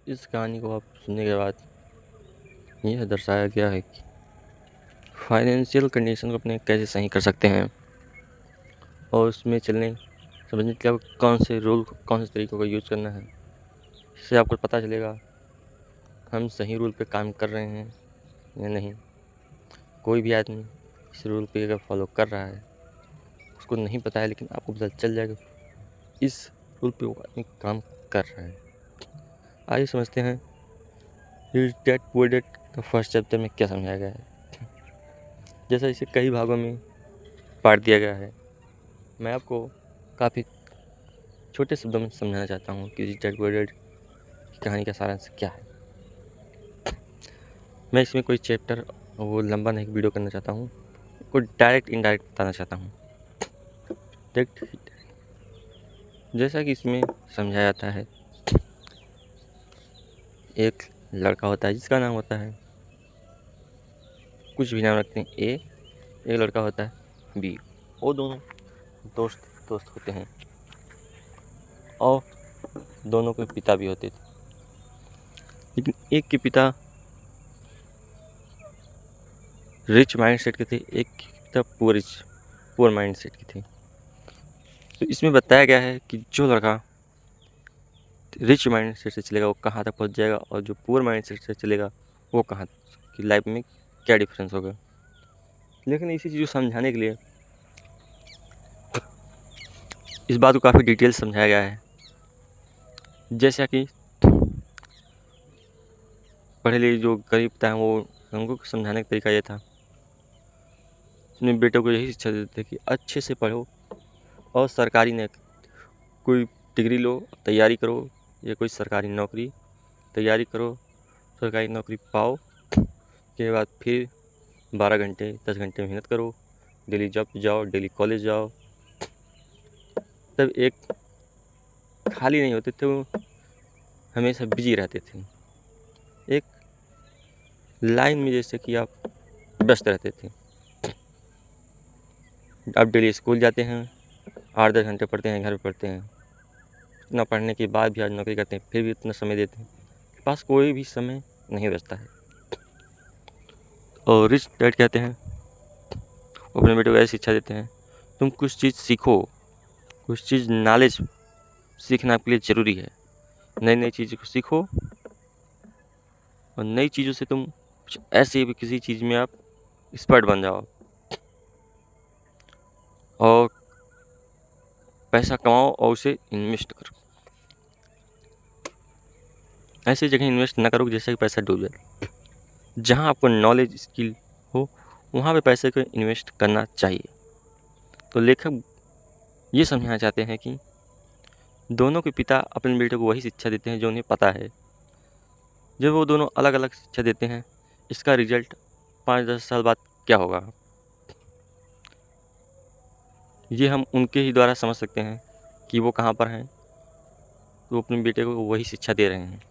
इस कहानी को आप सुनने के बाद यह दर्शाया गया है कि फाइनेंशियल कंडीशन को अपने कैसे सही कर सकते हैं और उसमें चलने समझने के लिए कौन से रूल कौन से तरीक़ों का यूज़ करना है। इससे आपको पता चलेगा हम सही रूल पे काम कर रहे हैं या नहीं। कोई भी आदमी इस रूल पे अगर फॉलो कर रहा है, उसको नहीं पता है लेकिन आपको पता चल जाएगा इस रूल पे वो आदमी काम कर रहा है। आइए समझते हैं रिच डैड पुअर डैड का फर्स्ट चैप्टर में क्या समझाया गया है। जैसा इसे कई भागों में बांट दिया गया है, मैं आपको काफ़ी छोटे शब्दों में समझाना चाहता हूँ कि रिच डैड पुअर डैड की कहानी का सारांश क्या है। मैं इसमें कोई चैप्टर वो लंबा नहीं वीडियो करना चाहता हूँ, कोई डायरेक्ट इनडायरेक्ट बताना चाहता हूँ। डायरेक्ट जैसा कि इसमें समझाया जाता है, एक लड़का होता है जिसका नाम होता है, कुछ भी नाम रखते हैं, ए। एक लड़का होता है बी। वो दोनों दोस्त दोस्त होते हैं और दोनों के पिता भी होते थे, लेकिन एक के पिता रिच माइंडसेट के थे, एक के पिता पुअर माइंडसेट के थे। तो इसमें बताया गया है कि जो लड़का रिच माइंडसेट से चलेगा वो कहाँ तक पहुँच जाएगा और जो पुअर माइंडसेट से चलेगा वो कहाँ की लाइफ में क्या डिफरेंस होगा। लेकिन इसी चीज़ को समझाने के लिए इस बात को काफ़ी डिटेल समझाया गया है। जैसा कि पढ़े लिखे जो गरीब था वो उनको समझाने का तरीका ये था, अपने बेटों को यही शिक्षा देते थे कि अच्छे से पढ़ो और सरकारी ने कोई डिग्री लो, तैयारी करो, या कोई सरकारी नौकरी तैयारी करो, सरकारी नौकरी पाओ के बाद फिर 12 घंटे 10 घंटे मेहनत करो, डेली जॉब जाओ, डेली कॉलेज जाओ। तब एक खाली नहीं होते थे, वो हमेशा बिजी रहते थे, एक लाइन में जैसे कि आप व्यस्त रहते थे। आप डेली स्कूल जाते हैं, 8-10 घंटे पढ़ते हैं, घर पे पढ़ते हैं, इतना पढ़ने के बाद भी आज नौकरी करते हैं, फिर भी इतना समय देते हैं, पास कोई भी समय नहीं बचता है। और रिच डैड कहते हैं, वो अपने बेटे को ऐसी शिक्षा देते हैं, तुम कुछ चीज़ सीखो, कुछ चीज़ नॉलेज सीखना आपके लिए ज़रूरी है। नई नई चीज़ों को सीखो और नई चीज़ों से तुम कुछ ऐसे भी किसी चीज़ में आप एक्सपर्ट बन जाओ और पैसा कमाओ और उसे इन्वेस्ट करो। ऐसी जगह इन्वेस्ट ना करो जैसे कि पैसा डूब जाए। जहाँ आपको नॉलेज स्किल हो वहाँ पे पैसे को इन्वेस्ट करना चाहिए। तो लेखक ये समझाना चाहते हैं कि दोनों के पिता अपने बेटे को वही शिक्षा देते हैं जो उन्हें पता है। जब वो दोनों अलग अलग शिक्षा देते हैं, इसका रिजल्ट 5-10 साल बाद क्या होगा ये हम उनके ही द्वारा समझ सकते हैं कि वो कहाँ पर हैं। तो अपने बेटे को वही शिक्षा दे रहे हैं।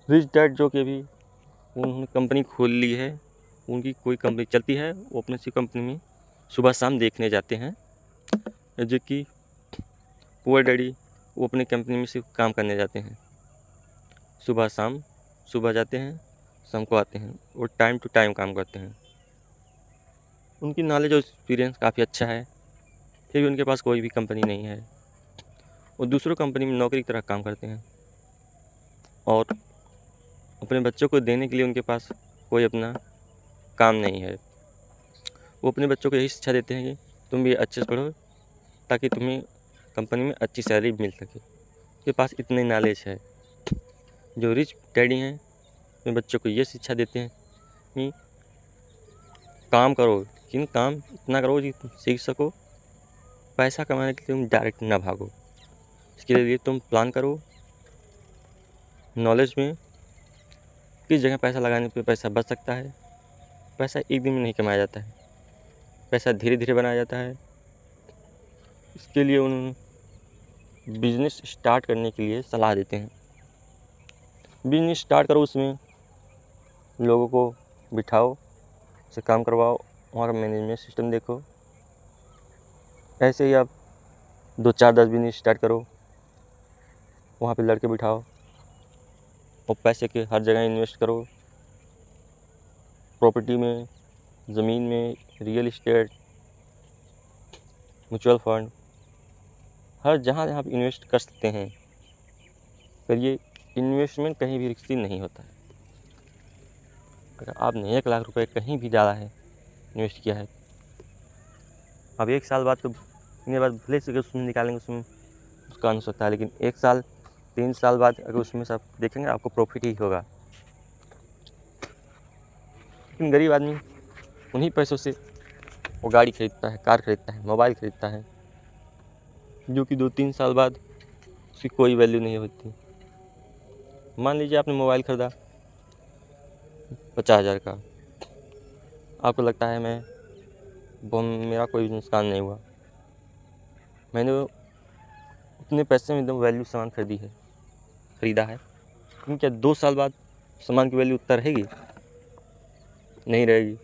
रिच डैड जो कि अभी उन्होंने कंपनी खोल ली है, उनकी कोई कंपनी चलती है, वो अपने सी कंपनी में सुबह शाम देखने जाते हैं। जो कि पुअर डैडी वो अपनी कंपनी में सिर्फ काम करने जाते हैं, सुबह शाम, सुबह जाते हैं शाम को आते हैं, वो टाइम टू टाइम काम करते हैं। उनकी नॉलेज और एक्सपीरियंस काफ़ी अच्छा है, फिर भी उनके पास कोई भी कंपनी नहीं है। वो दूसरों कंपनी में नौकरी की तरह काम करते हैं और अपने बच्चों को देने के लिए उनके पास कोई अपना काम नहीं है। वो अपने बच्चों को यही शिक्षा देते हैं कि तुम भी अच्छे से पढ़ो ताकि तुम्हें कंपनी में अच्छी सैलरी मिल सके। उनके पास इतनी नॉलेज है। जो रिच डैडी हैं अपने बच्चों को ये शिक्षा देते हैं कि काम करो, लेकिन काम इतना करो कि तुम सीख सको। पैसा कमाने के लिए तुम डायरेक्ट ना भागो, इसके लिए तुम प्लान करो। नॉलेज में किस जगह पैसा लगाने पे पैसा बच सकता है। पैसा एक दिन में नहीं कमाया जाता है, पैसा धीरे धीरे बनाया जाता है। इसके लिए उन्होंने बिजनेस स्टार्ट करने के लिए सलाह देते हैं। बिजनेस स्टार्ट करो, उसमें लोगों को बिठाओ, उससे काम करवाओ, वहाँ का मैनेजमेंट सिस्टम देखो। ऐसे ही आप 2-4-10 बिजनेस स्टार्ट करो, वहाँ पे लड़के बिठाओ, और पैसे के हर जगह इन्वेस्ट करो, प्रॉपर्टी में, ज़मीन में, रियल इस्टेट, म्यूचुअल फंड, हर जहाँ जहाँ आप इन्वेस्ट कर सकते हैं करिए। इन्वेस्टमेंट कहीं भी रिस्की नहीं होता है। अगर आपने 1 लाख रुपए कहीं भी डाला है, इन्वेस्ट किया है, अब 1 साल बाद तो इतने बाद भले से उसमें निकालेंगे, उसमें उसका अंश होता है, लेकिन 1 साल 3 साल बाद अगर उसमें से आप देखेंगे आपको प्रॉफिट ही होगा। लेकिन गरीब आदमी उन्हीं पैसों से वो गाड़ी खरीदता है, कार खरीदता है, मोबाइल खरीदता है, जो कि 2-3 साल बाद उसकी कोई वैल्यू नहीं होती। मान लीजिए आपने मोबाइल खरीदा 50,000 का, आपको लगता है मेरा कोई नुकसान नहीं हुआ, मैंने उतने पैसे में एकदम वैल्यू सामान खरीदा है, लेकिन क्या 2 साल बाद सामान की वैल्यू उतना रहेगी? नहीं रहेगी।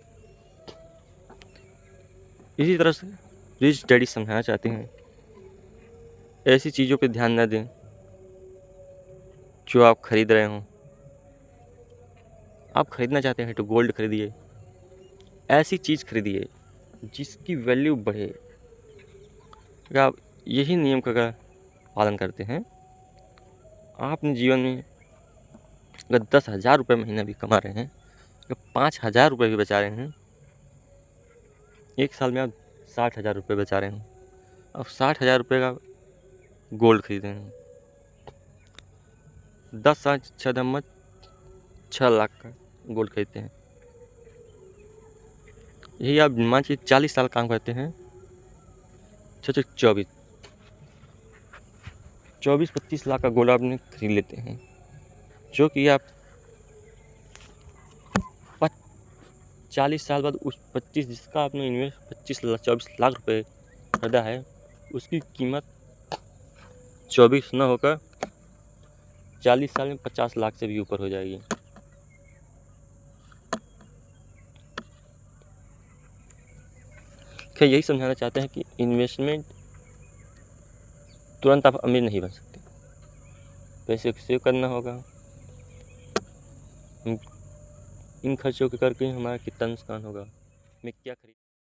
इसी तरह से रिच डैडी समझाना चाहते हैं, ऐसी चीज़ों पे ध्यान न दें जो आप खरीद रहे हों। आप खरीदना चाहते हैं तो गोल्ड खरीदिए, ऐसी चीज़ खरीदिए जिसकी वैल्यू बढ़े। अगर आप यही नियम का अगर पालन करते हैं, आप अपने जीवन में अगर 10,000 रुपये महीना भी कमा रहे हैं, अगर 5,000 रुपये भी बचा रहे हैं, 1 साल में आप 60,000 रुपये बचा रहे हैं। अब 60,000 रुपये का गोल्ड खरीदे हैं, 10 साल 6 दम 6 लाख का गोल्ड खरीदते हैं। यही आप मान लीजिए 40 साल काम करते हैं, 24-25 लाख का गोल्ड आपने खरीद लेते हैं, जो कि आप 40 साल बाद उस 25 जिसका आपने इन्वेस्ट 24 लाख रुपए खरीदा है, उसकी कीमत 24 न होकर 40 साल में 50 लाख से भी ऊपर हो जाएगी। क्या यही समझाना चाहते हैं कि इन्वेस्टमेंट तुरंत आप अमीर नहीं बन सकते, पैसे सेव करना होगा। इन खर्चों के करके हमारा कितना नुकसान होगा। मैं क्या खरीद